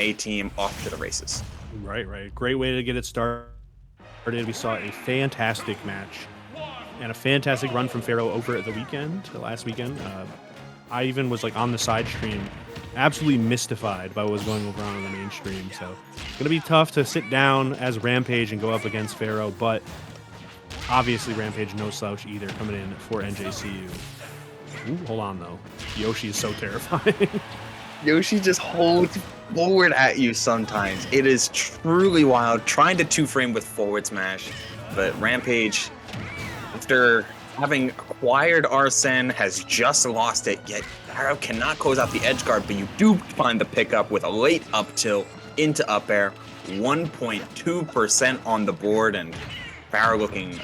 A team off to the races. Right, right. Great way to get it started. We saw a fantastic match and a fantastic run from Pharaoh over at the weekend, the last weekend. I even was like on the side stream, absolutely mystified by what was going on the main stream. So it's gonna be tough to sit down as Rampage and go up against Pharaoh, but obviously Rampage no slouch either coming in for NJCU. Ooh, hold on though, Yoshi is so terrifying. Yoshi just holds forward at you sometimes. It is truly wild. Trying to two-frame with forward smash, but Rampage, after having acquired Arsene, has just lost it, yet Pharaoh cannot close out the edge guard, but you do find the pickup with a late up tilt into up air. 1.2% on the board, and Pharaoh looking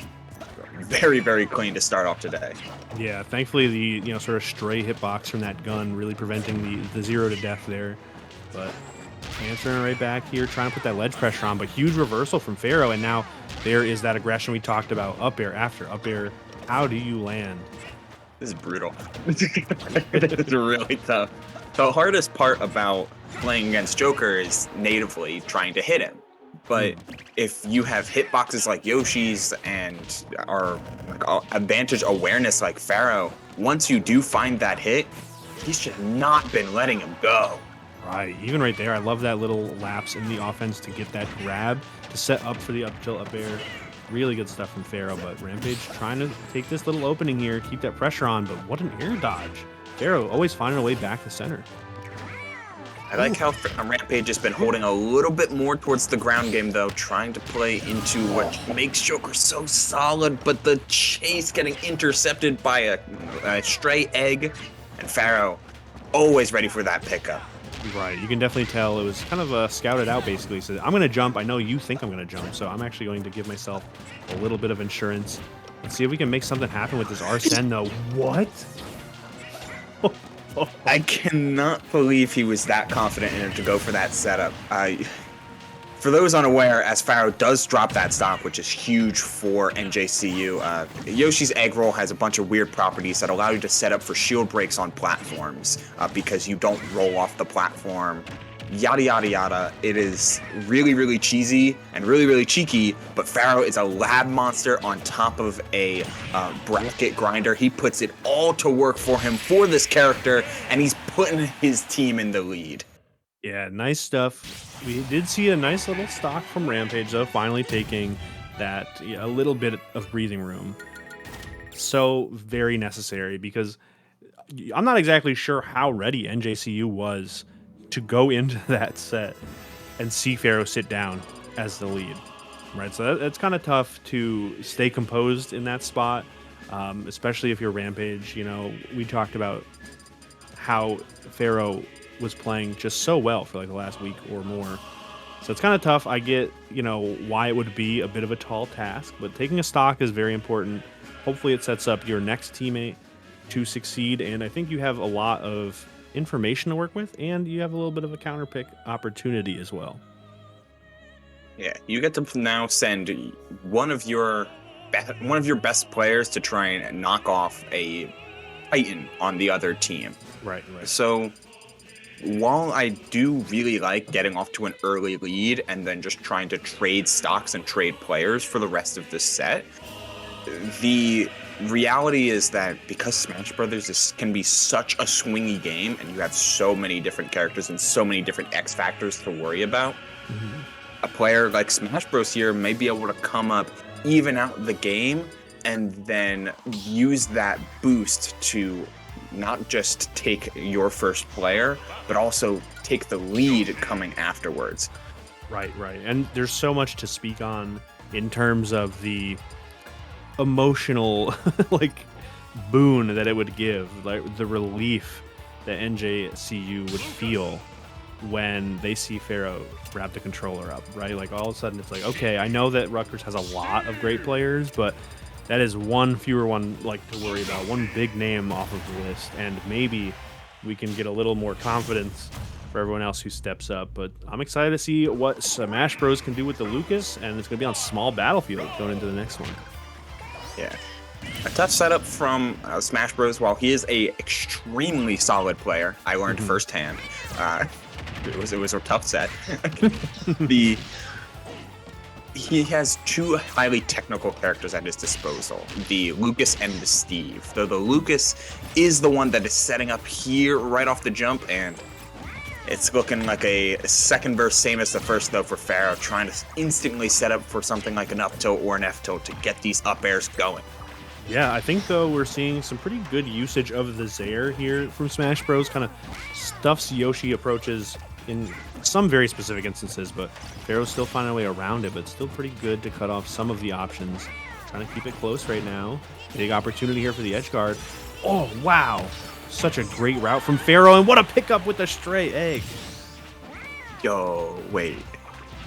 very, very clean to start off today. Yeah, thankfully the sort of stray hitbox from that gun really preventing the 0 to death there. But answering right back here, trying to put that ledge pressure on, but huge reversal from Pharaoh, and now there is that aggression we talked about. Up air after up air. How do you land? This is brutal. It's really tough. The hardest part about playing against Joker is natively trying to hit him. But if you have hitboxes like Yoshi's and our advantage awareness like Pharaoh, once you do find that hit, he's just not been letting him go. Right, even right there, I love that little lapse in the offense to get that grab to set up for the up tilt up air. Really good stuff from Pharaoh, but Rampage trying to take this little opening here, keep that pressure on, but what an air dodge. Pharaoh always finding a way back to center. I like how Rampage has been holding a little bit more towards the ground game, though, trying to play into what makes Joker so solid, but the chase getting intercepted by a stray egg, and Pharaoh always ready for that pickup. Right, you can definitely tell it was kind of scouted out, basically. So I'm going to jump. I know you think I'm going to jump, so I'm actually going to give myself a little bit of insurance. Let's see if we can make something happen with this Arsene, though. What? I cannot believe he was that confident in him to go for that setup. For those unaware, as Pharaoh does drop that stock, which is huge for NJCU, Yoshi's Egg Roll has a bunch of weird properties that allow you to set up for shield breaks on platforms because you don't roll off the platform. Yada, yada, yada. It is really, really cheesy and really, really cheeky, but Pharaoh is a lab monster on top of a bracket grinder. He puts it all to work for him for this character, and he's putting his team in the lead. Yeah, nice stuff. We did see a nice little stock from Rampage, though, finally taking that a little bit of breathing room. So very necessary, because I'm not exactly sure how ready NJCU was to go into that set and see Pharaoh sit down as the lead, right? So that's kind of tough to stay composed in that spot, especially if you're Rampage. We talked about how Pharaoh was playing just so well for like the last week or more. So it's kind of tough. I get, why it would be a bit of a tall task, but taking a stock is very important. Hopefully it sets up your next teammate to succeed, and I think you have a lot of information to work with, and you have a little bit of a counter pick opportunity as well. Yeah, you get to now send one of your best players to try and knock off a Titan on the other team. Right. So while I do really like getting off to an early lead and then just trying to trade stocks and trade players for the rest of the set, the reality is that because Smash Brothers can be such a swingy game and you have so many different characters and so many different X factors to worry about, a player like Smash Bros here may be able to come up, even out the game, and then use that boost to not just take your first player, but also take the lead coming afterwards. Right. And there's so much to speak on in terms of the emotional boon that it would give, like the relief that NJCU would feel when they see Pharaoh wrap the controller up, right? Like all of a sudden it's like, okay, I know that Rutgers has a lot of great players, but that is one fewer one to worry about, one big name off of the list, and maybe we can get a little more confidence for everyone else who steps up. But I'm excited to see what Smash Bros can do with the Lucas, and it's going to be on small battlefield going into the next one. Yeah. A tough setup from Smash Bros. While he is a extremely solid player, I learned firsthand. it was a tough set. the He has two highly technical characters at his disposal, the Lucas and the Steve. Though the Lucas is the one that is setting up here right off the jump, and it's looking like a second verse, same as the first, though, for Pharaoh, trying to instantly set up for something like an up tilt or an F tilt to get these up airs going. Yeah, I think, though, we're seeing some pretty good usage of the Zair here from Smash Bros. Kind of stuffs Yoshi approaches in some very specific instances, but Pharaoh's still finding a way around it, but still pretty good to cut off some of the options. Trying to keep it close right now. Big opportunity here for the edge guard. Oh, wow. Such a great route from Pharaoh, and what a pickup with the stray egg. Yo, wait.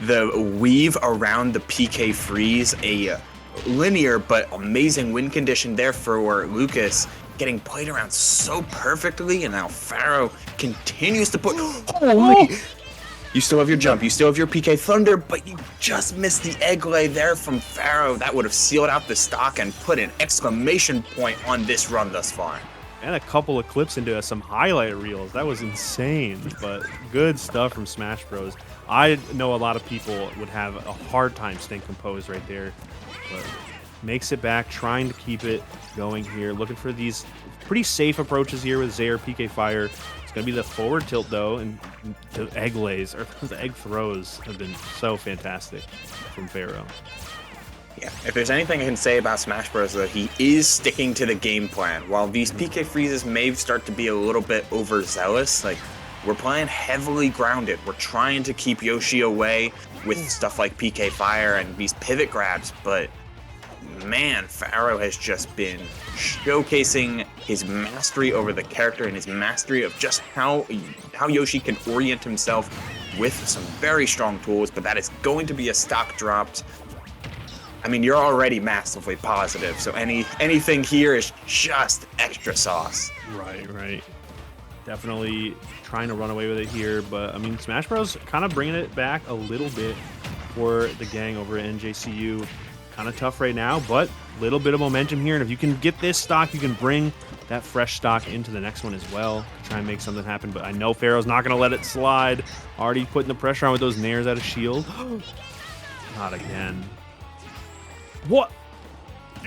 The weave around the PK freeze, a linear but amazing win condition there for Lucas, getting played around so perfectly, and now Pharaoh continues to put... Holy! You still have your jump, you still have your PK Thunder, but you just missed the egg lay there from Pharaoh. That would have sealed out the stock and put an exclamation point on this run thus far. And a couple of clips into some highlight reels. That was insane, but good stuff from Smash Bros. I know a lot of people would have a hard time staying composed right there, but makes it back, trying to keep it going here. Looking for these pretty safe approaches here with Zair, PK Fire. It's going to be the forward tilt, though, and the egg lays, or the egg throws have been so fantastic from Pharaoh. Yeah, if there's anything I can say about Smash Bros, though, he is sticking to the game plan. While these PK freezes may start to be a little bit overzealous, like, we're playing heavily grounded. We're trying to keep Yoshi away with stuff like PK Fire and these pivot grabs, but man, Pharaoh has just been showcasing his mastery over the character and his mastery of just how Yoshi can orient himself with some very strong tools, but that is going to be a stock dropped. I mean, you're already massively positive, so anything here is just extra sauce. Right. Definitely trying to run away with it here, but I mean, Smash Bros. Kind of bringing it back a little bit for the gang over at NJCU. Kind of tough right now, but a little bit of momentum here, and if you can get this stock, you can bring that fresh stock into the next one as well to try and make something happen, but I know Pharaoh's not going to let it slide. Already putting the pressure on with those nairs out of shield. Not again. What?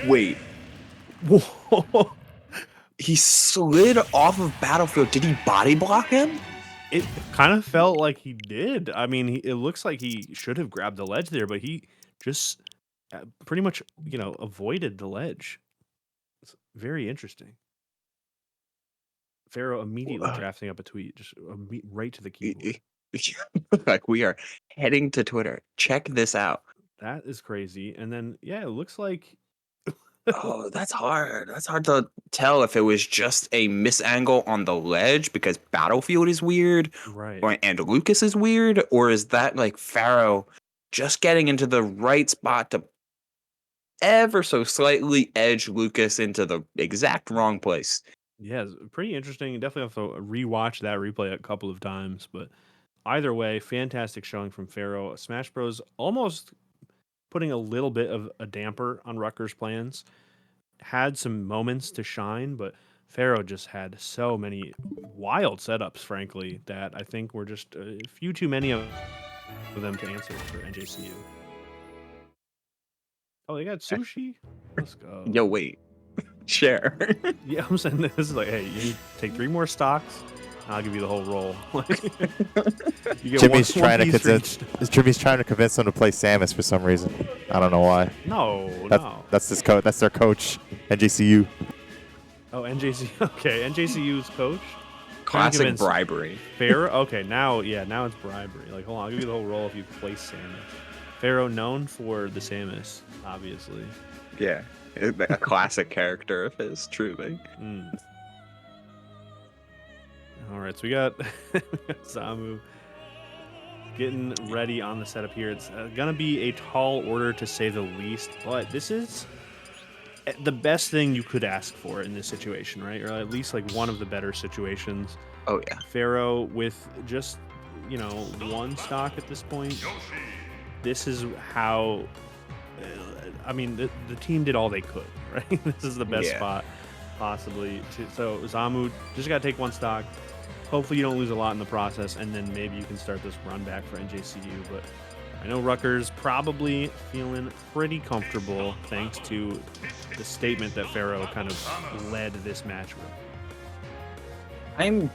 Wait. Whoa. He slid off of Battlefield. Did he body block him? It kind of felt like he did. I mean, it looks like he should have grabbed the ledge there, but he just pretty much, avoided the ledge. It's very interesting. Pharaoh immediately drafting up a tweet, just right to the keyboard. Like, we are heading to Twitter. Check this out. That is crazy. And then, yeah, it looks like... Oh, that's hard. That's hard to tell if it was just a misangle on the ledge because Battlefield is weird, right? And Lucas is weird, or is that like Pharaoh just getting into the right spot to ever so slightly edge Lucas into the exact wrong place? Yeah, it's pretty interesting. You definitely have to rewatch that replay a couple of times, but either way, fantastic showing from Pharaoh. Smash Bros. Almost putting a little bit of a damper on Rutgers' plans. Had some moments to shine, but Pharaoh just had so many wild setups, frankly, that I think were just a few too many of them to answer for NJCU. Oh, they got sushi? Let's go. Yo, wait. Share. Yeah, I'm saying this is like, hey, you need to take 3 more stocks, and I'll give you the whole roll. You get Jimmy's trying to convince him to play Samus for some reason. I don't know why. No. That's his coach. That's their coach, NJCU. Oh, NJCU. Okay, NJCU's coach. Classic bribery. Pharaoh. Okay, now it's bribery. Like, hold on, I'll give you the whole roll if you play Samus. Pharaoh known for the Samus, obviously. Yeah, a classic character of his, truly. All right, so we got Zamu getting ready on the setup here. It's gonna be a tall order to say the least, but this is the best thing you could ask for in this situation, right? Or at least like one of the better situations. Oh yeah. Pharaoh with just 1 stock at this point. This is how. I mean, the team did all they could, right? This is the best spot possibly. So Zamu just got to take 1 stock. Hopefully you don't lose a lot in the process, and then maybe you can start this run back for NJCU. But I know Rutgers probably feeling pretty comfortable thanks to the statement that Pharaoh kind of led this match with. I'm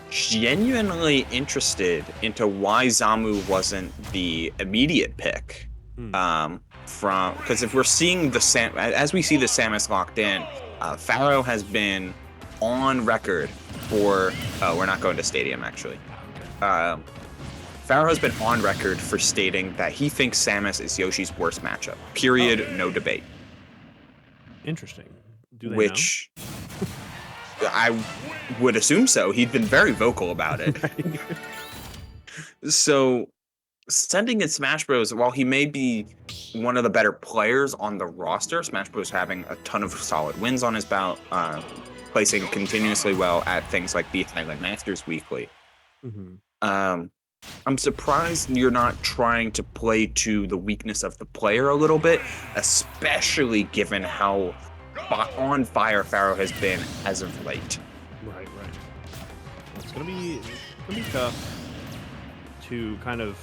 genuinely interested into why Zamu wasn't the immediate pick. From because if we're seeing as we see the Samus locked in, Pharaoh has been on record for we're not going to stadium actually. Pharaoh has been on record for stating that he thinks Samus is Yoshi's worst matchup. Period. No debate. Interesting. Do they Which I would assume so. He'd been very vocal about it. know? So sending in Smash Bros, while he may be one of the better players on the roster, Smash Bros having a ton of solid wins on his belt, placing continuously well at things like the Thailand Masters Weekly. I'm surprised you're not trying to play to the weakness of the player a little bit, especially given how on fire Pharaoh has been as of late. Right. It's gonna be tough to kind of,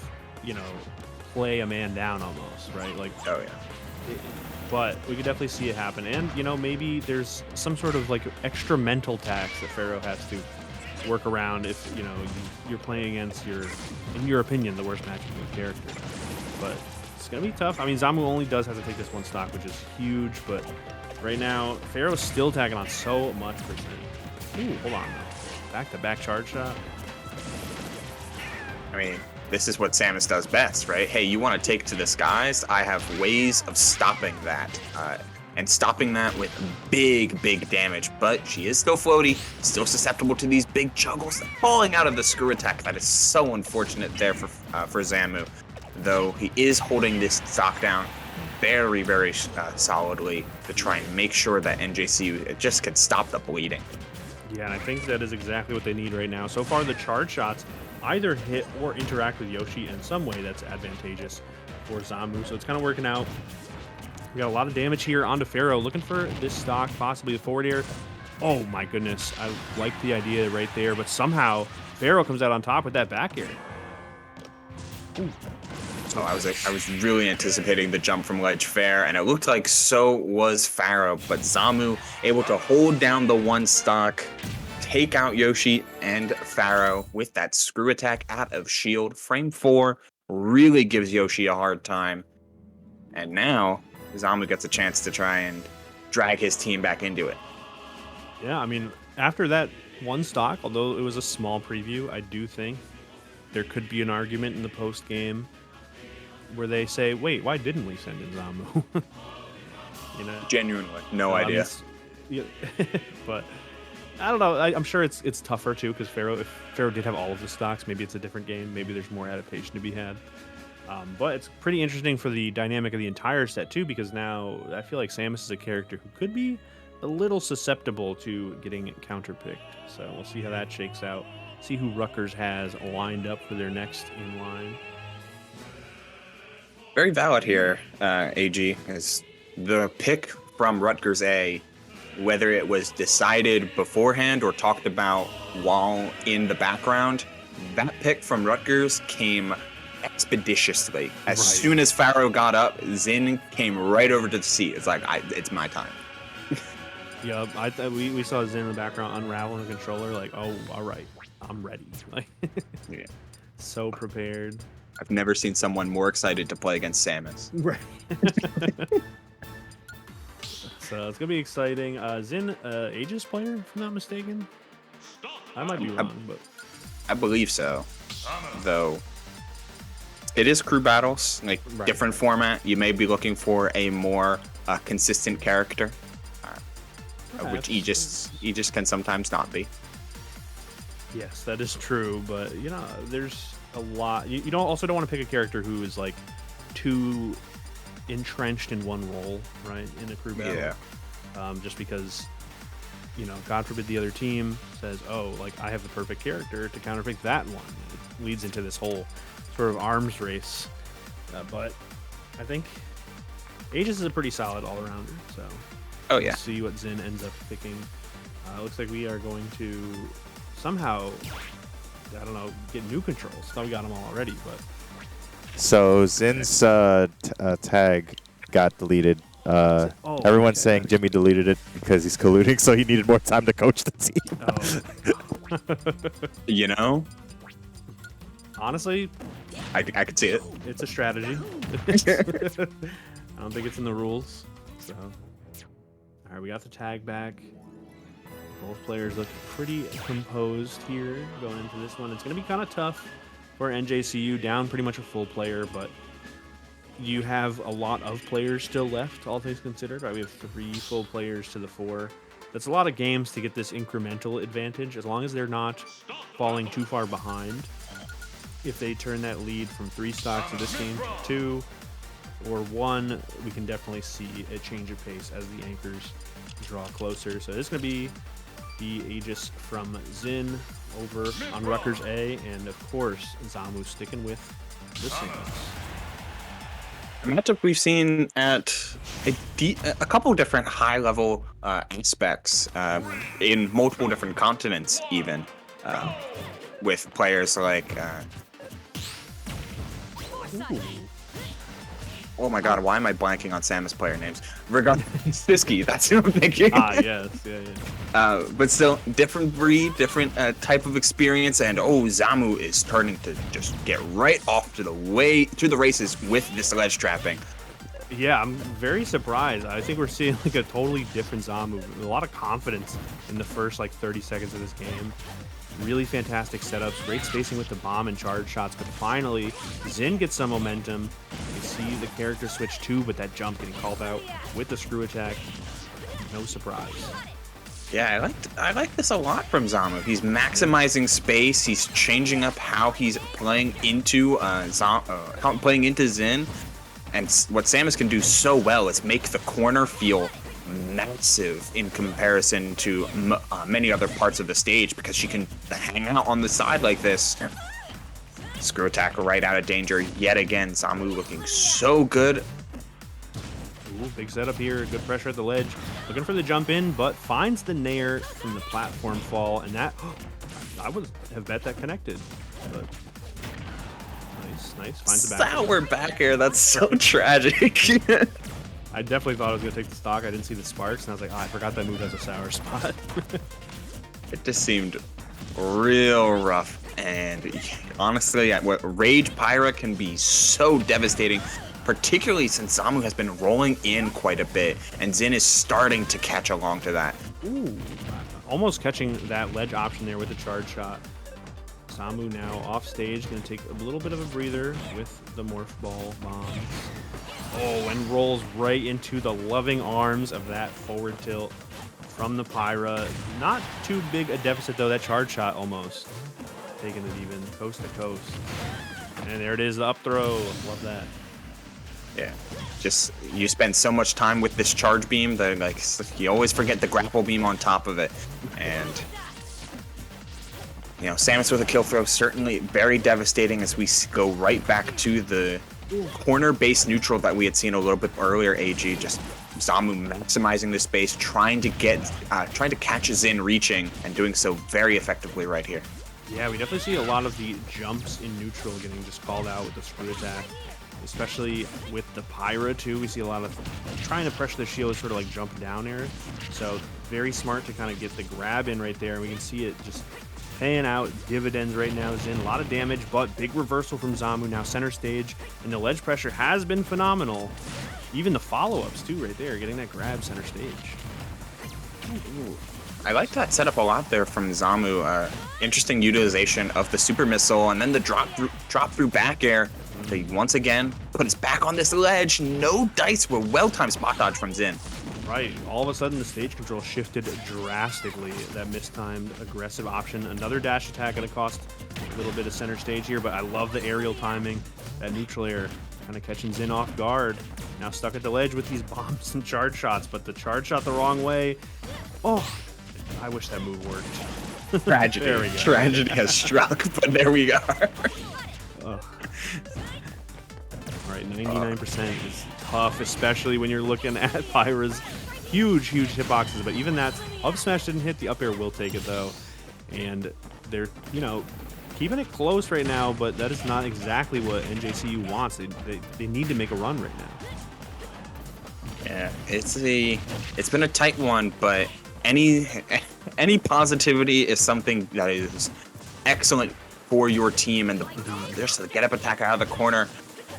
play a man down almost, right? Like, Oh yeah. But we could definitely see it happen, and maybe there's some sort of like extra mental tax that Pharaoh has to work around if you're playing against in your opinion, the worst matchup of character. But it's gonna be tough. I mean, Zamu only does have to take this one stock, which is huge, but right now Pharaoh's still tagging on so much percent. Ooh, hold on though. Back-to-back charge shot. I mean, this is what Samus does best, right? Hey, you want to take to the skies? I have ways of stopping that. And stopping that with big damage. But she is still floaty, still susceptible to these big juggles falling out of the screw attack. That is so unfortunate there for Zamu. Though he is holding this stock down very solidly to try and make sure that NJCU just can stop the bleeding. Yeah, and I think that is exactly what they need right now. So far, the charge shots either hit or interact with Yoshi in some way that's advantageous for Zamu. So it's kind of working out. We got a lot of damage here onto Pharaoh. Looking for this stock, possibly a forward air. Oh my goodness. I like the idea right there, but somehow Pharaoh comes out on top with that back air. Ooh. Oh, I was really anticipating the jump from ledge fair, and it looked like so was Pharaoh, but Zamu able to hold down the one stock, take out Yoshi and Pharaoh with that screw attack out of shield. Frame 4 really gives Yoshi a hard time. And now Zamu gets a chance to try and drag his team back into it. Yeah, I mean, after that one stock, although it was a small preview, I do think there could be an argument in the post game where they say, wait, why didn't we send in Zamu? Genuinely, no idea. But I don't know. I'm sure it's tougher too, because if Pharaoh did have all of the stocks, maybe it's a different game. Maybe there's more adaptation to be had. But it's pretty interesting for the dynamic of the entire set too, because now I feel like Samus is a character who could be a little susceptible to getting counterpicked. So we'll see how that shakes out. See who Rutgers has lined up for their next in line. Very valid here, AG, is the pick from Rutgers A, whether it was decided beforehand or talked about while in the background, that pick from Rutgers came expeditiously. As soon as Pharaoh got up, Zin came right over to the seat. It's like, it's my time. Yeah, we saw Zin in the background unraveling the controller, like, oh, all right, I'm ready. Like, Yeah. So prepared. I've never seen someone more excited to play against Samus. Right. So it's gonna be exciting. Zin, Aegis player, if I'm not mistaken. I might be wrong, but I believe so. Though it is crew battles, like different format. You may be looking for a more consistent character, which Aegis can sometimes not be. Yes, that is true. But there's a lot. You don't want to pick a character who is like too entrenched in one role, right, in a crew battle. Yeah. Just because, God forbid the other team says, oh, like, I have the perfect character to counterpick that one. It leads into this whole sort of arms race. But I think Aegis is a pretty solid all-arounder, so oh yeah. we'll see what Zin ends up picking. Looks like we are going to somehow, I don't know, get new controls. Thought we got them all already, but So Zin's tag got deleted. Everyone's saying Jimmy deleted it because he's colluding, so he needed more time to coach the team. You know, honestly, I could see it. it's a strategy. I don't think it's in the rules. So, all right, we got the tag back. Both players look pretty composed here going into this one. It's going to be kind of tough for NJCU, down pretty much a full player, but you have a lot of players still left, all things considered. Right, we have 3 full players to the 4. That's a lot of games to get this incremental advantage, as long as they're not falling too far behind. If they turn that lead from 3 stocks in this game to 2 or 1, we can definitely see a change of pace as the anchors draw closer. So this is going to be the Aegis from Zin over on Rutgers A, and of course Zamu sticking with the singles. A matchup we've seen at a couple different high-level aspects in multiple different continents, even with players like. Oh my God! Why am I blanking on Samus player names? Siski, that's who I'm thinking. Yes, yeah. But still, different breed, different type of experience, and Zamu is starting to just get right off to the races with this ledge trapping. Yeah, I'm very surprised. I think we're seeing like a totally different Zamu with a lot of confidence in the first like 30 seconds of this game. Really fantastic setups, great spacing with the bomb and charge shots, but finally Zin gets some momentum. You see the character switch too, but that jump getting called out with the screw attack. No surprise. Yeah, I like this a lot from Zamu. He's maximizing space. He's changing up how he's playing into Zin, and what Samus can do so well is make the corner feel massive in comparison to many other parts of the stage, because she can hang out on the side like this. Screw attack right out of danger yet again. Zamu looking so good. Ooh, big setup here, good pressure at the ledge. Looking for the jump in, but finds the nair from the platform fall, and that, I would have bet that connected. But nice, finds the back. Sour back air, that's so tragic. I definitely thought I was going to take the stock. I didn't see the sparks, and I was like, I forgot that move has a sour spot. It just seemed real rough, and honestly, Rage Pyra can be so devastating, particularly since Zamu has been rolling in quite a bit, and Zin is starting to catch along to that. Ooh, almost catching that ledge option there with the charge shot. Zamu now off stage, going to take a little bit of a breather with the Morph Ball bombs. Oh, and rolls right into the loving arms of that forward tilt from the Pyra. Not too big a deficit, though. That charge shot almost taking it even coast to coast. And there it is, the up throw. Love that. Yeah, just you spend so much time with this charge beam that like you always forget the grapple beam on top of it. And Samus with a kill throw, certainly very devastating as we go right back to the corner-based neutral that we had seen a little bit earlier. AG just Zamu maximizing the space, trying to catch Zin reaching, and doing so very effectively right here. Yeah, we definitely see a lot of the jumps in neutral getting just called out with the screw attack, especially with the Pyra too. We see a lot of trying to pressure the shield, sort of like jump down air. So very smart to kind of get the grab in right there, and we can see it just paying out dividends right now. Zin, a lot of damage, but big reversal from Zamu now center stage, and the ledge pressure has been phenomenal. Even the follow-ups too right there, getting that grab center stage. Ooh. I like that setup a lot there from Zamu. Interesting utilization of the super missile, and then the drop through back air. They once again put us back on this ledge. No dice, were well-timed spot dodge from Zin. Right, all of a sudden the stage control shifted drastically. That mistimed aggressive option. Another dash attack gonna cost a little bit of center stage here, but I love the aerial timing. That neutral air kind of catching Zin off guard. Now stuck at the ledge with these bombs and charge shots, but the charge shot the wrong way. Oh, I wish that move worked. Tragedy. There we go. Tragedy has struck, but there we are. All right, 99% is tough, especially when you're looking at Pyra's huge hitboxes. But even that, up smash didn't hit. The up air will take it, though. And They're, keeping it close right now, but that is not exactly what NJCU wants. They need to make a run right now. Yeah, it's been a tight one, but any positivity is something that is excellent for your team. And there's the get up attack out of the corner,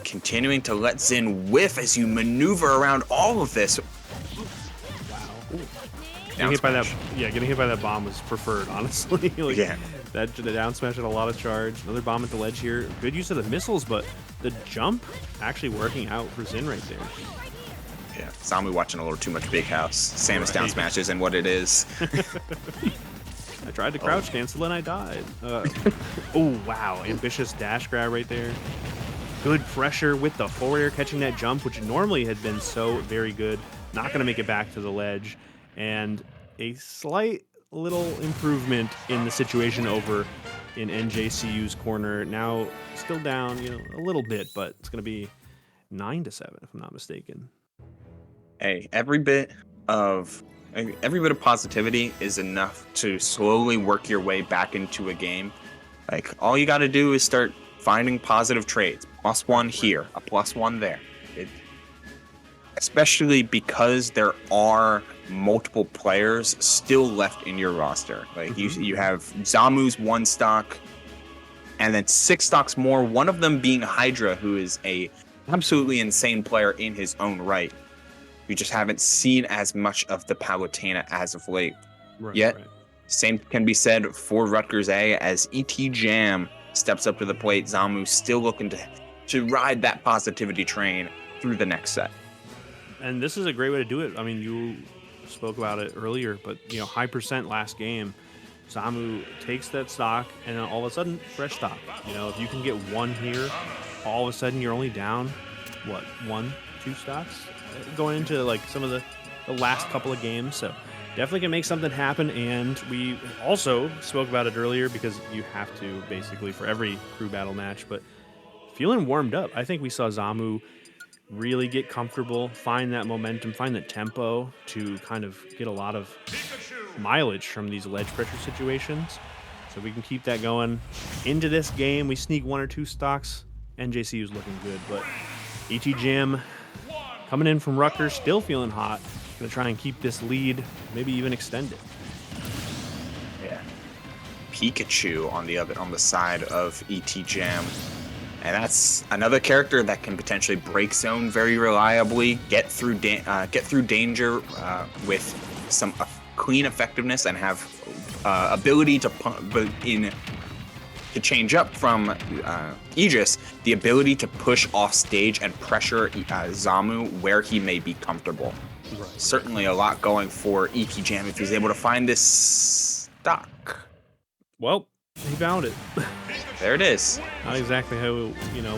continuing to let Zin whiff as you maneuver around all of this. Wow. Getting hit by that bomb was preferred, honestly. The down smash had a lot of charge. Another bomb at the ledge here. Good use of the missiles, but the jump actually working out for Zin right there. Yeah, Zamu watching a little too much Big House. Samus down smashes and what it is. I tried to crouch cancel and I died. Oh, wow. Ambitious dash grab right there. Good pressure with the forward air catching that jump, which normally had been so very good. Not going to make it back to the ledge. And a slight little improvement in the situation over in NJCU's corner. Now still down, a little bit, but it's going to be 9-7 if I'm not mistaken. Hey, every bit of positivity is enough to slowly work your way back into a game. Like, all you got to do is start finding positive trades. +1 here, a +1 there. Especially because there are multiple players still left in your roster. Like, you have Zamu's 1 stock, and then 6 stocks more. One of them being Hydra, who is a absolutely insane player in his own right. You just haven't seen as much of the Palutena as of late. Yet, same can be said for Rutgers A as ET Jam steps up to the plate. Zamu still looking to ride that positivity train through the next set. And this is a great way to do it. I mean, you spoke about it earlier, but, high percent last game. Zamu takes that stock, and then all of a sudden, fresh stock. If you can get 1 here, all of a sudden you're only down, 1, 2 stocks? Going into some of the last couple of games, so definitely can make something happen. And we also spoke about it earlier because you have to basically for every crew battle match, but feeling warmed up. I think we saw Zamu really get comfortable, find that momentum, find that tempo to kind of get a lot of mileage from these ledge pressure situations. So we can keep that going into this game. We sneak 1 or 2 stocks. NJCU is looking good, but ET Jam coming in from Rutgers, still feeling hot. Gonna try and keep this lead, maybe even extend it. Yeah. Pikachu on the side of ET Jam. And that's another character that can potentially break zone very reliably, get through danger with some clean effectiveness, and have ability to change up from Aegis, the ability to push off stage and pressure Zamu where he may be comfortable. Right. Certainly a lot going for ET Jam if he's able to find this stock. Well, he found it. There it is. Not exactly how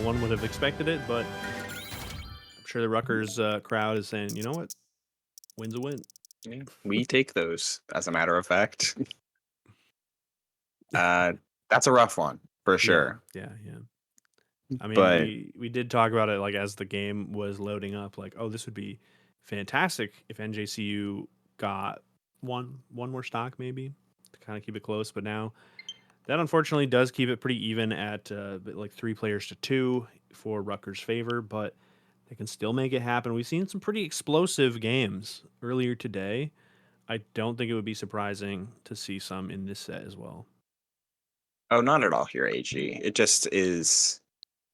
one would have expected it, but I'm sure the Rutgers crowd is saying, you know what, win's a win. Yeah, we take those, as a matter of fact. That's a rough one for sure. Yeah. I mean, we did talk about it as the game was loading up. This would be fantastic if NJCU got one more stock maybe to kind of keep it close. But now that unfortunately does keep it pretty even at 3 players to 2 for Rutgers' favor. But they can still make it happen. We've seen some pretty explosive games earlier today. I don't think it would be surprising to see some in this set as well. Oh, not at all here, AG. It just is.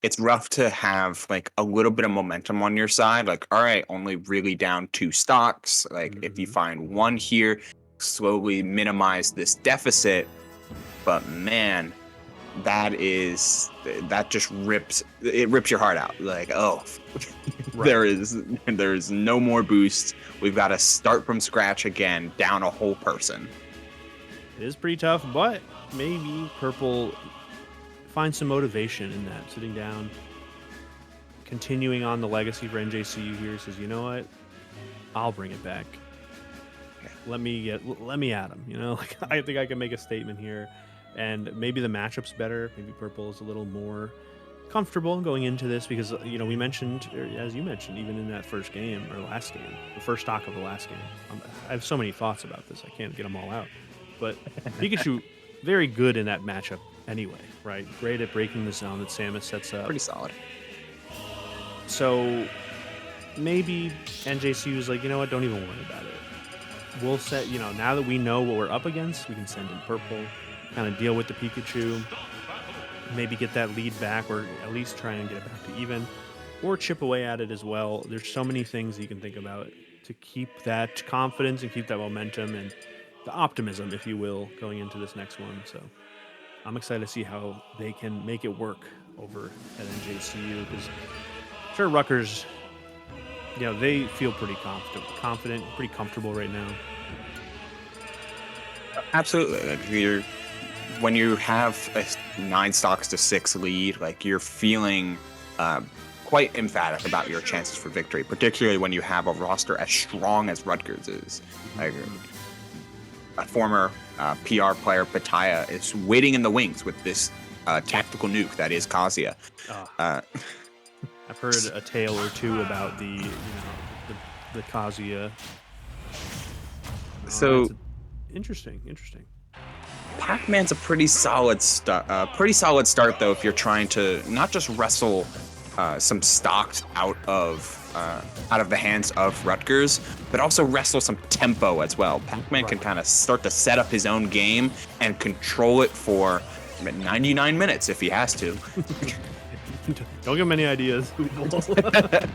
It's rough to have a little bit of momentum on your side. All right, only really down 2 stocks. If you find 1 here, slowly minimize this deficit. But man, that just rips your heart out. Right. there is no more boost. We've got to start from scratch again, down a whole person. It is pretty tough, but maybe Purple finds some motivation in that, sitting down, continuing on the legacy for NJCU here. Says, you know what, I'll bring it back. Let me at him. I think I can make a statement here, and maybe the matchup's better. Maybe Purple is a little more comfortable going into this because we mentioned, or as you mentioned, even in that first game or last game, the first stock of the last game. I have so many thoughts about this. I can't get them all out. But Pikachu very good in that matchup anyway, right? Great at breaking the zone that Samus sets up. Pretty solid. So maybe NJCU is like, you know what? Don't even worry about it. We'll set, now that we know what we're up against, we can send in purple, kind of deal with the Pikachu, maybe get that lead back, or at least try and get it back to even, or chip away at it as well. There's so many things you can think about to keep that confidence and keep that momentum and the optimism, if you will, going into this next one. So I'm excited to see how they can make it work over at NJCU, because sure, Rutgers, they feel pretty confident, pretty comfortable right now. Absolutely. When you have a 9 stocks to 6 lead, like, you're feeling quite emphatic about your chances for victory, particularly when you have a roster as strong as Rutgers is. Like, a former PR player, Pataya, is waiting in the wings with this tactical nuke that is Kazuya. I've heard a tale or two about the Kazuya. So interesting. Pac-Man's a pretty solid start. Pretty solid start, though, if you're trying to not just wrestle some stocks out of the hands of Rutgers, but also wrestle some tempo as well. Pac-Man can kind of start to set up his own game and control it for 99 minutes if he has to. Don't give him any ideas. But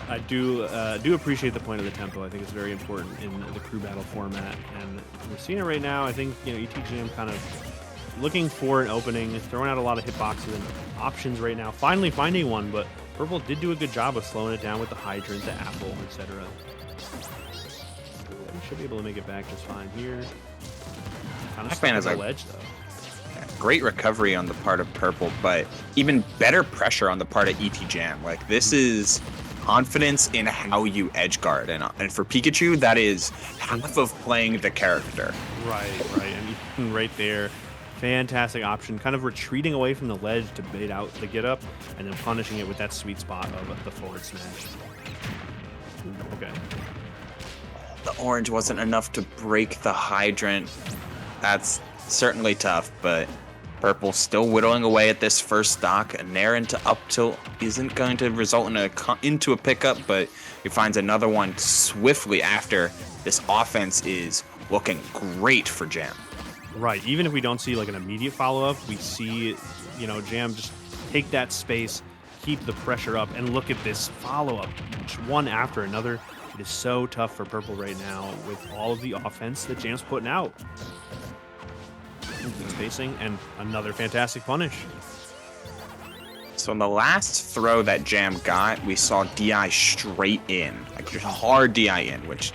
I do appreciate the point of the tempo. I think it's very important in the crew battle format, and we're seeing it right now. I think ETGM kind of looking for an opening, throwing out a lot of hitboxes and options right now. Finally finding one, but Purple did do a good job of slowing it down with the hydrant, the apple, etc. We should be able to make it back just fine here. Kind of stuck on the ledge though. Great recovery on the part of Purple, but even better pressure on the part of ET Jam. Like, this is confidence in how you edge guard, and for Pikachu, that is half of playing the character. Right. And right there, fantastic option. Kind of retreating away from the ledge to bait out the get up, and then punishing it with that sweet spot of the forward smash. Okay. The orange wasn't enough to break the hydrant. That's certainly tough, but Purple still whittling away at this first stock. A nair into up tilt isn't going to result into a pickup, but he finds another one swiftly after. This offense is looking great for Jam. Right. Even if we don't see like an immediate follow-up, we see, Jam just take that space, keep the pressure up, and look at this follow-up, one after another. It is so tough for Purple right now with all of the offense that Jam's putting out. Spacing, and another fantastic punish. So in the last throw that Jam got, we saw DI straight in, like just hard DI in, which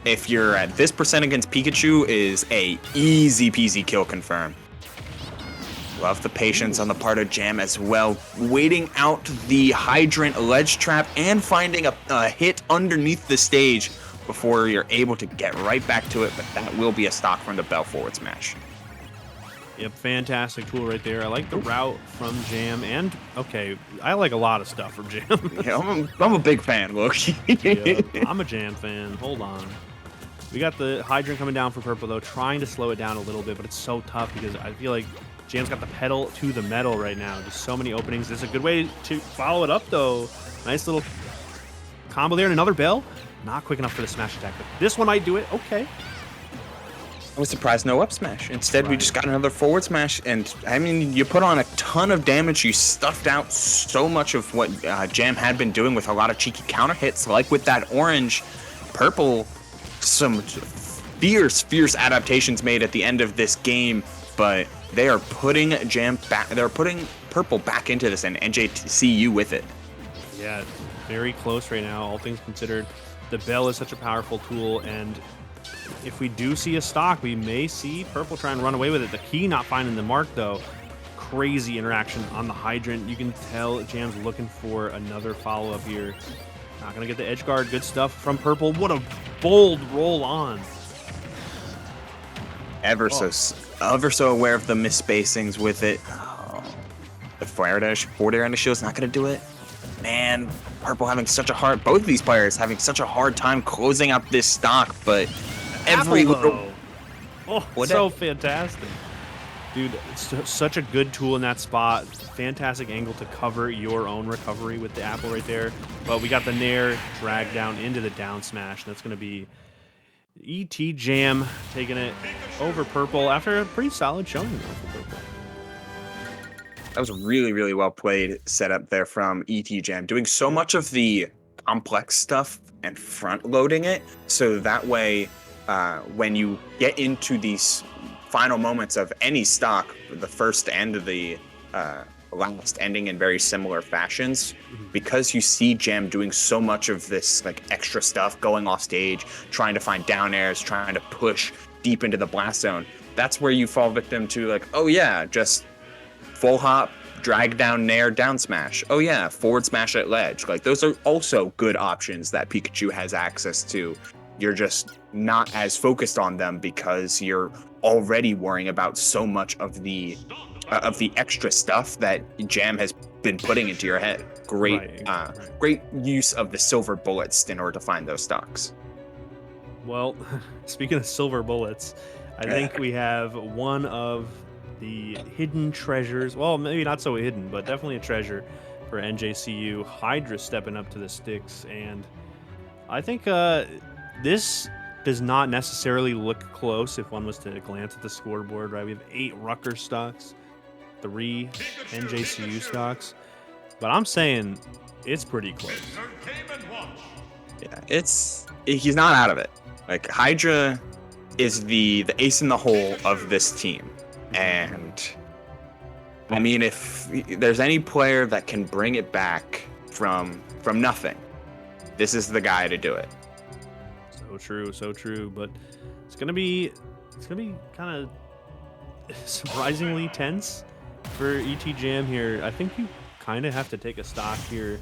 if you're at this percent against Pikachu is a easy peasy kill confirm. Love the patience on the part of Jam as well, waiting out the hydrant ledge trap and finding a hit underneath the stage before you're able to get right back to it, but that will be a stock from the Bell forward smash. Yep, fantastic tool right there. I like the route from Jam, and I like a lot of stuff from Jam. Yeah, I'm a big fan, look. Yep, I'm a Jam fan. Hold on. We got the hydrant coming down for Purple, though, trying to slow it down a little bit, but it's so tough because I feel like Jam's got the pedal to the metal right now. Just so many openings. This is a good way to follow it up, though. Nice little combo there, and another Bell. Not quick enough for the smash attack, but this one might do it. Okay. I was surprised no up smash. Instead, we just got another forward smash, and I mean, you put on a ton of damage. You stuffed out so much of what Jam had been doing with a lot of cheeky counter hits, like with that orange. Purple, some fierce adaptations made at the end of this game, but they are putting Jam back. They're putting Purple back into this, and NJCU with it. Yeah, very close right now, all things considered. The Bell is such a powerful tool, and if we do see a stock, we may see Purple try and run away with it. The key not finding the mark, though. Crazy interaction on the hydrant. You can tell Jam's looking for another follow-up here. Not going to get the edge guard. Good stuff from Purple. What a bold roll on. Ever so aware of the misspacings with it. Oh, the forward air shield is not going to do it. Man, Purple having such a hard... Both of these players having such a hard time closing out this stock, but every little... So fantastic. Dude, it's such a good tool in that spot. Fantastic angle to cover your own recovery with the apple right there. But we got the Nair drag down into the down smash. And that's going to be ET Jam taking it over purple after a pretty solid showing there for purple. That was really, really well played setup there from ET Jam, doing so much of the complex stuff and front loading it. So that way, when you get into these final moments of any stock, the first and the last ending in very similar fashions, because you see Jam doing so much of this like extra stuff, going off stage, trying to find down airs, trying to push deep into the blast zone, that's where you fall victim to like, oh yeah, just full hop, drag down Nair, down smash. Oh yeah, forward smash at ledge. Like those are also good options that Pikachu has access to. You're just not as focused on them because you're already worrying about so much of the extra stuff that Jam has been putting into your head. Great use of the silver bullets in order to find those stocks. Well, speaking of silver bullets, I think we have one of the hidden treasures. Well, maybe not so hidden, but definitely a treasure for NJCU. Hydra stepping up to the sticks, and I think this does not necessarily look close if one was to glance at the scoreboard, right? We have 8 Rutgers stocks, 3 NJCU stocks, but I'm saying it's pretty close. Yeah, he's not out of it. Like Hydra is the ace in the hole of this team. And I mean, if there's any player that can bring it back from nothing, this is the guy to do it. So true. But it's gonna be kind of surprisingly tense for ET Jam here. I think you kind of have to take a stock here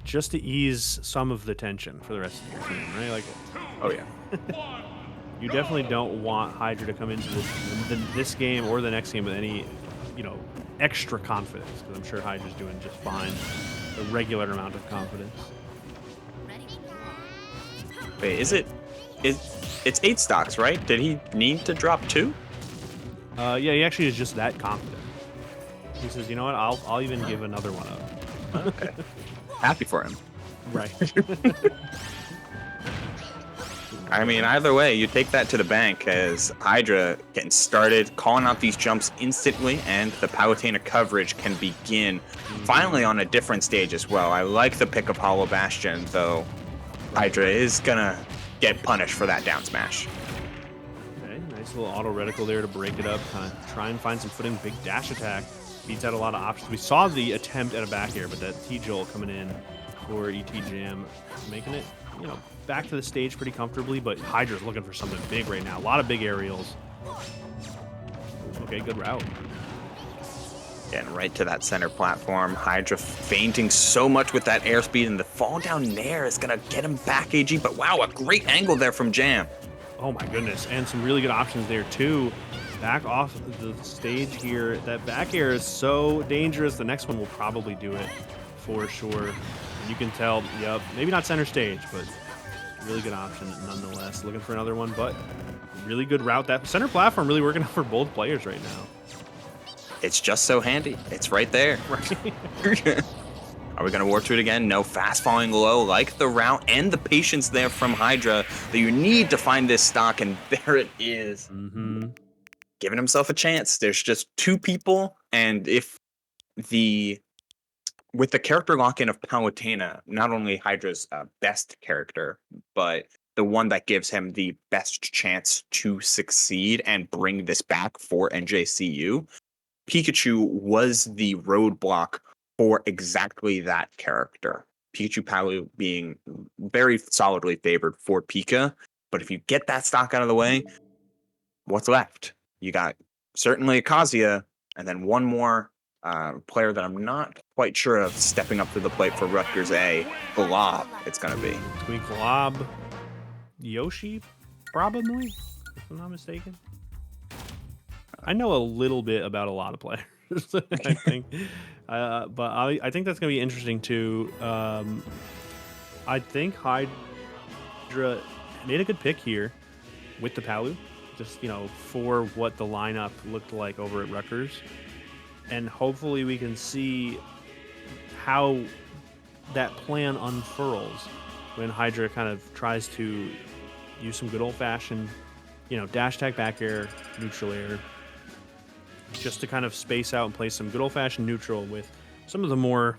just to ease some of the tension for the rest of your team, right? Like, oh yeah. You definitely don't want Hydra to come into this game or the next game with any, extra confidence, because I'm sure Hydra's doing just fine. A regular amount of confidence. Wait, it's 8 stocks, right? Did he need to drop 2? Yeah, he actually is just that confident. He says, you know what, I'll even give another one up. Okay. Happy for him. Right. I mean, either way, you take that to the bank as Hydra getting started, calling out these jumps instantly, and the Palutena coverage can begin finally on a different stage as well. I like the pick of Hollow Bastion, though Hydra is gonna get punished for that down smash. Okay, nice little auto reticle there to break it up, kind of try and find some footing. Big dash attack, beats out a lot of options. We saw the attempt at a back air, but that T-Joel coming in for ET Jam, making it, back to the stage pretty comfortably, but Hydra's looking for something big right now. A lot of big aerials. Okay, good route. Getting right to that center platform. Hydra fainting so much with that airspeed, and the fall down Nair is going to get him back, AG. But wow, a great angle there from Jam. Oh my goodness, and some really good options there too. Back off the stage here. That back air is so dangerous. The next one will probably do it for sure. And you can tell, yep, maybe not center stage, but really good option nonetheless. Looking for another one, but really good route. That center platform really working out for both players right now. It's just so handy. It's right there. Right. Are we going to war to it again? No, fast falling low, like the route and the patience there from Hydra that you need to find this stock, and there it is. Giving himself a chance. There's just 2 people, and with the character lock-in of Palutena, not only Hydra's best character, but the one that gives him the best chance to succeed and bring this back for NJCU, Pikachu was the roadblock for exactly that character. Pikachu Palu being very solidly favored for Pika, but if you get that stock out of the way, what's left? You got certainly Kazuya, and then one more player that I'm not quite sure of stepping up to the plate for Rutgers A. Glob, it's going to be. Between Glob, Yoshi, probably, if I'm not mistaken. I know a little bit about a lot of players, I think. But I think that's going to be interesting, too. I think Hydra made a good pick here with the Palu. just, for what the lineup looked like over at Rutgers. And hopefully we can see how that plan unfurls when Hydra kind of tries to use some good old-fashioned, dash tag back air, neutral air, just to kind of space out and play some good old-fashioned neutral with some of the more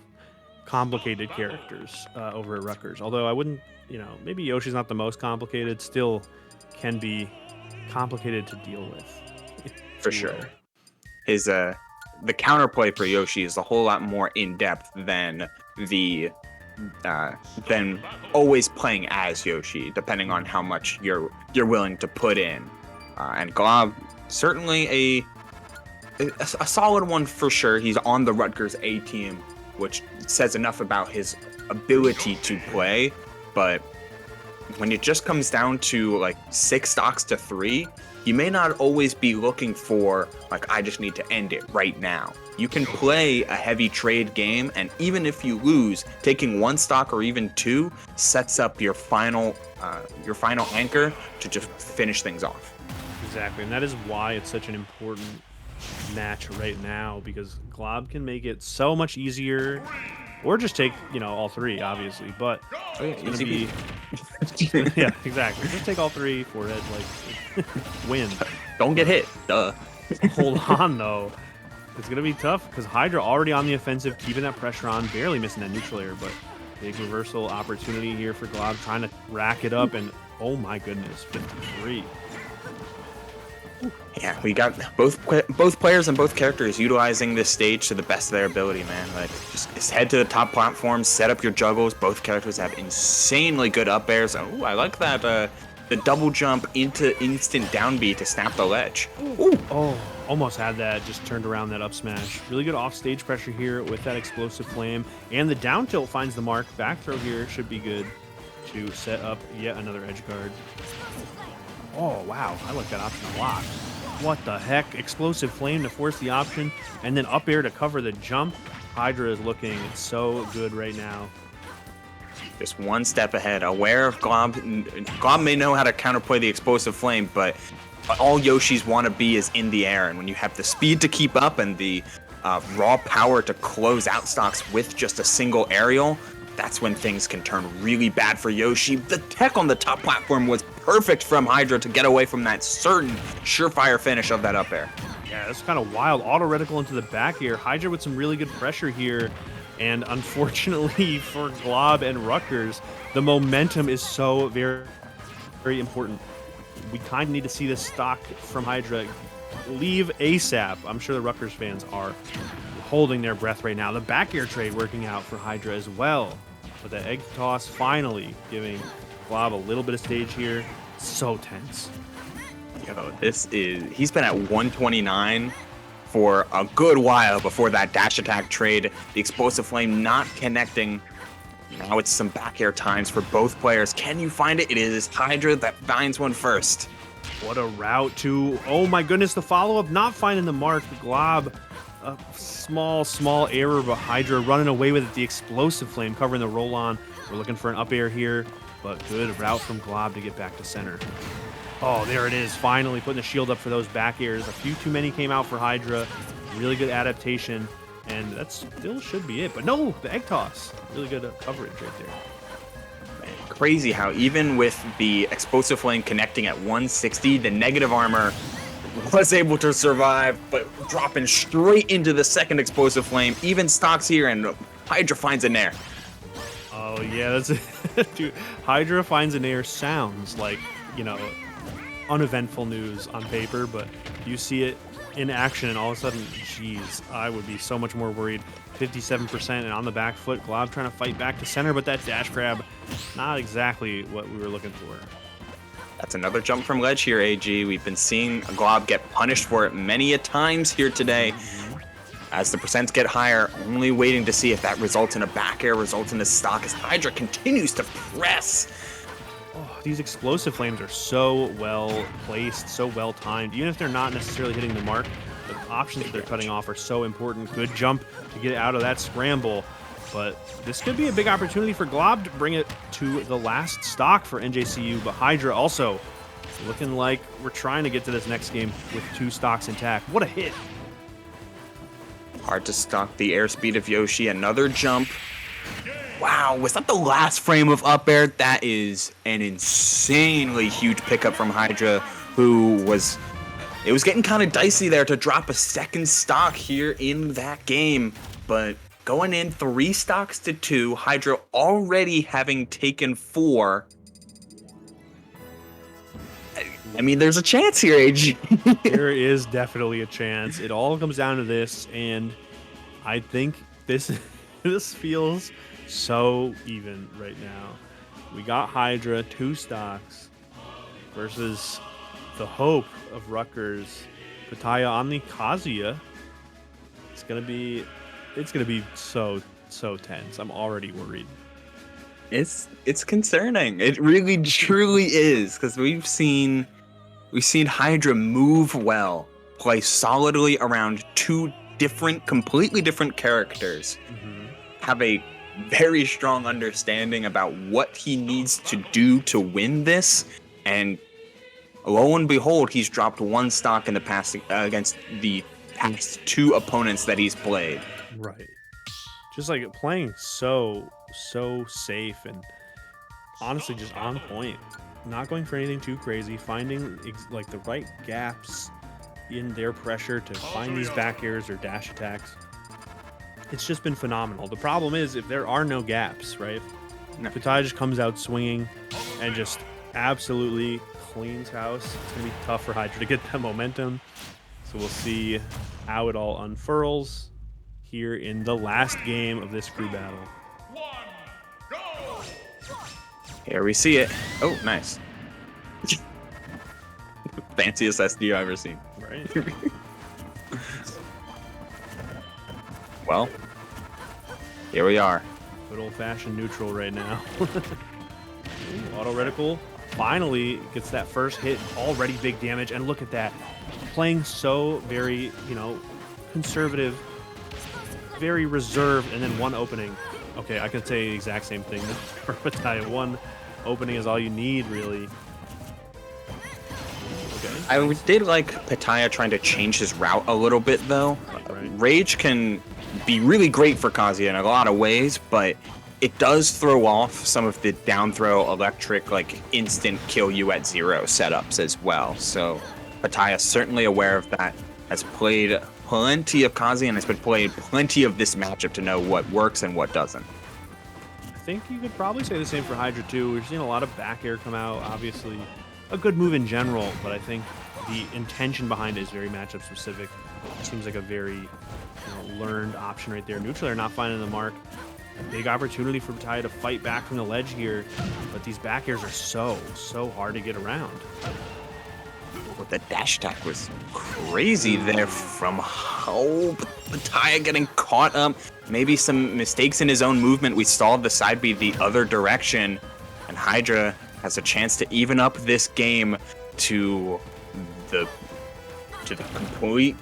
complicated characters over at Rutgers. Although I wouldn't, maybe Yoshi's not the most complicated, still can be complicated to deal with. For sure. His the counterplay for Yoshi is a whole lot more in-depth than than always playing as Yoshi, depending on how much you're willing to put in. And Glob, certainly a solid one for sure. He's on the Rutgers A team, which says enough about his ability to play. But when it just comes down to like 6 stocks to 3, you may not always be looking for like, I just need to end it right now. You can play a heavy trade game, and even if you lose, taking 1 stock or even 2 sets up your final anchor to just finish things off. Exactly, and that is why it's such an important match right now, because Glob can make it so much easier, or just take all 3, obviously. But it's gonna be yeah, exactly. Just take all 3 forehead, like win. Don't get hit. Duh. Hold on though. It's gonna be tough because Hydra already on the offensive, keeping that pressure on, barely missing that neutral air, but big reversal opportunity here for Glob, trying to rack it up, and oh my goodness, 53. Yeah, we got both players and both characters utilizing this stage to the best of their ability, man. Like, just head to the top platform, set up your juggles. Both characters have insanely good up airs. Ooh, I like that. The double jump into instant down B to snap the ledge. Ooh. Oh, almost had that. Just turned around that up smash. Really good off stage pressure here with that explosive flame, and the down tilt finds the mark. Back throw here should be good to set up yet another edge guard. Oh, wow. I like that option a lot. What the heck? Explosive flame to force the option, and then up air to cover the jump. Hydra is looking so good right now. Just one step ahead. Aware of Glob. Glob may know how to counterplay the explosive flame, but all Yoshis want to be is in the air. And when you have the speed to keep up and the raw power to close out stocks with just a single aerial, that's when things can turn really bad for Yoshi. The tech on the top platform was perfect from Hydra to get away from that certain surefire finish of that up air. Yeah, that's kind of wild. Auto reticle into the back air. Hydra with some really good pressure here. And unfortunately for Glob and Rutgers, the momentum is so very, very important. We kind of need to see this stock from Hydra leave ASAP. I'm sure the Rutgers fans are holding their breath right now. The back air trade working out for Hydra as well. But the egg toss finally giving Glob a little bit of stage here. So tense. Yo, he's been at 129 for a good while before that dash attack trade. The explosive flame not connecting. Now it's some back air times for both players. Can you find it? It is Hydra that finds one first. What a route to, oh my goodness, the follow-up not finding the mark. Glob, a small error, but Hydra running away with it. The explosive flame covering the roll-on. We're looking for an up air here, but good route from Glob to get back to center. Oh, there it is, finally putting the shield up for those back airs. A few too many came out for Hydra. Really good adaptation, and that still should be it. But no, the egg toss. Really good coverage right there. Man, crazy how even with the explosive flame connecting at 160, the negative armor was able to survive, but dropping straight into the second explosive flame. Even stocks here, and Hydra finds a nair. Oh, yeah, that's it. Dude, Hydra finds a nair sounds like, uneventful news on paper, but you see it in action and all of a sudden, geez, I would be so much more worried. 57% and on the back foot. Glob trying to fight back to center, but that dash grab, not exactly what we were looking for. That's another jump from ledge here, AG. We've been seeing Glob get punished for it many a times here today. As the percents get higher, only waiting to see if that results in a back air, results in a stock as Hydra continues to press. Oh, these explosive flames are so well placed, so well timed. Even if they're not necessarily hitting the mark, the options that they're cutting off are so important. Good jump to get out of that scramble. But this could be a big opportunity for Glob to bring it to the last stock for NJCU. But Hydra also Looking like we're trying to get to this next game with 2 stocks intact. What a hit. Hard to stock the airspeed of Yoshi. Another jump. Wow, was that the last frame of up air? That is an insanely huge pickup from Hydra, who was... It was getting kind of dicey there to drop a second stock here in that game, but going in 3 stocks to 2, Hydra already having taken 4. I mean, there's a chance here, AG. There is definitely a chance. It all comes down to this, and I think this feels so even right now. We got Hydra 2 stocks versus the hope of Rutgers, Pitaya on the Kazuya. It's gonna be so tense. I'm already worried. It's concerning. It really truly is, because we've seen Hydra move well, play solidly around 2 completely different characters, have a very strong understanding about what he needs to do to win this, and lo and behold, he's dropped 1 stock in the past against the past 2 opponents that he's played. Right. Just like playing so safe and honestly just on point. Not going for anything too crazy, finding like the right gaps in their pressure to find these back airs or dash attacks. It's just been phenomenal. The problem is if there are no gaps, right? No. Pitaya just comes out swinging and just absolutely cleans house. It's going to be tough for Hydra to get that momentum. So we'll see how it all unfurls here in the last game of this crew battle. Here we see it. Oh, nice. Fanciest SD I've ever seen. Right. Well, here we are. Good old-fashioned neutral right now. Auto reticle finally gets that first hit, already big damage, and look at that. Playing so very, conservative, very reserved, and then 1 opening. Okay, I could say the exact same thing for Pitaya. 1 opening is all you need, really. Okay. I did like Pitaya trying to change his route a little bit, though. Right. Rage can be really great for Kazuya in a lot of ways, but it does throw off some of the down throw electric, like instant kill you at 0 setups as well. So Pitaya certainly aware of that, has played plenty of Kazuya and has been played plenty of this matchup to know what works and what doesn't. I think you could probably say the same for Hydra too. We've seen a lot of back air come out, obviously a good move in general, but I think the intention behind it is very matchup specific. It seems like a very learned option right there. Neutral, they're not finding the mark. A big opportunity for Pitaya to fight back from the ledge here, but these back airs are so hard to get around. Well, the dash attack was crazy there from Pitaya getting caught up. Maybe some mistakes in his own movement. We stalled the side B the other direction, and Hydra has a chance to even up this game to the complete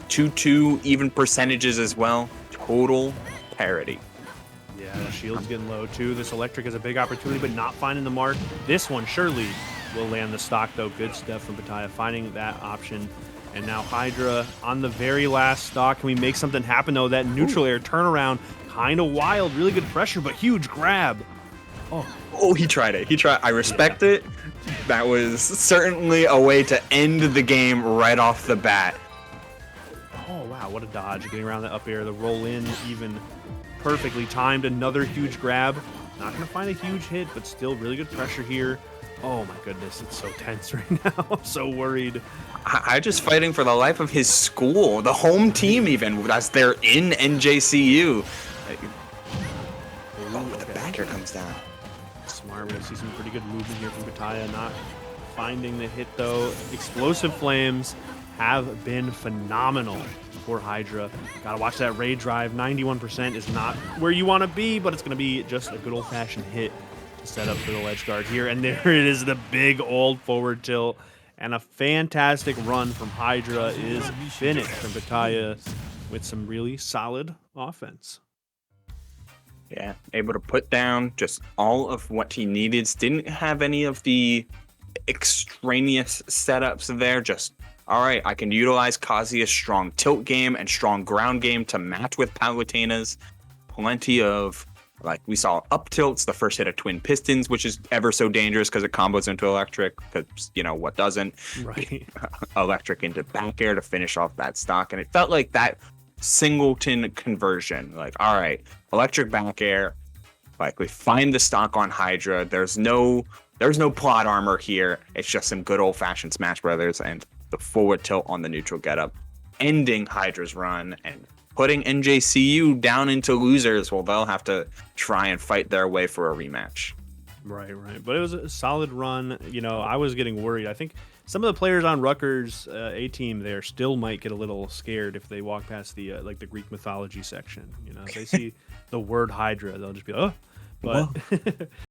2-2 even percentages as well. Total parity. Yeah, the shield's getting low too. This electric is a big opportunity, but not finding the mark. This one surely will land the stock though. Good stuff from Pitaya, finding that option. And now Hydra on the very last stock. Can we make something happen though? That neutral air turnaround, kind of wild, really good pressure, but huge grab. Oh, he tried it. I respect it. That was certainly a way to end the game right off the bat. Oh, wow, what a dodge. Getting around the up air, the roll in, even perfectly timed. Another huge grab. Not going to find a huge hit, but still really good pressure here. Oh, my goodness, it's so tense right now. I'm so worried. I just fighting for the life of his school, the home team even, as they're in NJCU. The backer comes down. Smart. We're going to see some pretty good movement here from Pitaya. Not finding the hit, though. Explosive flames have been phenomenal for Hydra. Got to watch that raid drive. 91% is not where you want to be, but it's going to be just a good old-fashioned hit to set up for the ledge guard here. And there it is, the big old forward tilt. And a fantastic run from Hydra is finished from Pitaya with some really solid offense. Yeah, able to put down just all of what he needed. Didn't have any of the extraneous setups there. Just, all right, I can utilize Kazuya's strong tilt game and strong ground game to match with Palutena's. Plenty of, like, we saw up tilts, the first hit of Twin Pistons, which is ever so dangerous because it combos into electric, because, you know, what doesn't? Right. Electric into back air to finish off that stock. And it felt like that singleton conversion. Like, all right, electric back air. Like, we find the stock on Hydra. There's no plot armor here. It's just some good old-fashioned Smash Brothers and the forward tilt on the neutral getup, ending Hydra's run and putting NJCU down into losers. Well, they'll have to try and fight their way for a rematch. Right. But it was a solid run. You know, I was getting worried. I think some of the players on Rutgers A team there still might get a little scared if they walk past the like the Greek mythology section. You know, if they see the word Hydra, they'll just be, oh. But